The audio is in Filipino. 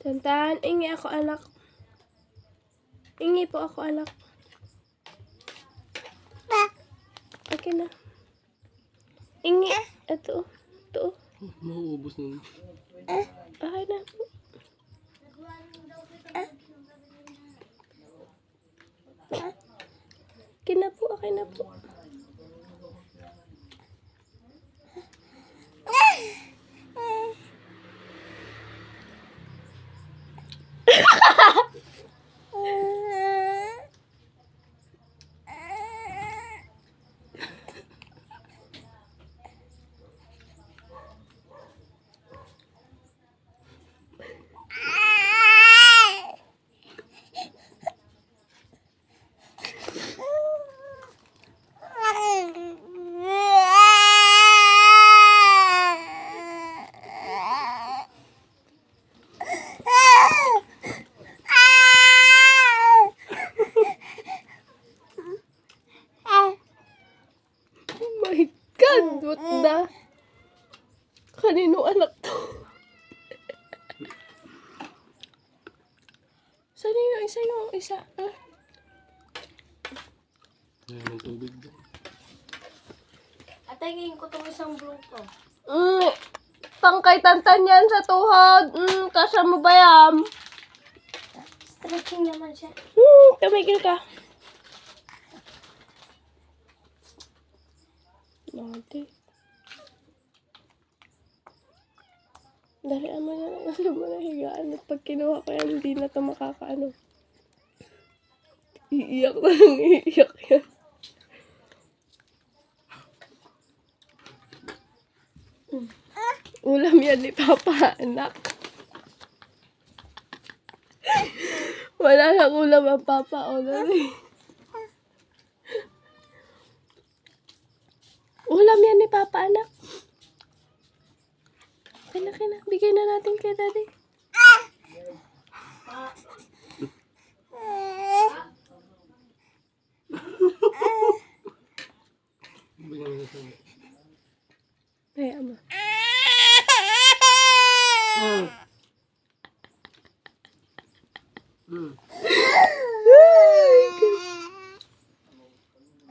Tantan, ingi ako anak. Ingi po ako anak. Okay na. Ingi. Ito. Ito. Mauubos na. Okay na po. Okay na po. Okay na po. My God, what the? Kanino anak to? Saan yung isa yung isa? Ah? Ayan ang tubig. Atay, ko itong isang blue ko. Pangkay tantan yan sa tuhod. Kasya mo ba yan? Stretching naman siya. Tumigil ka. Naughty. Dalian mo yan. Kasi mo na higaan. At pag kinuha ko yan, hindi na ito makakaano. Iiyak na lang. Iiyak yan. Ulam yan ni Papa, anak. Wala nang ulam ang Papa. O, dali. Ulam yan ni Papa, anak. Kina, bigay na natin kay Daddy.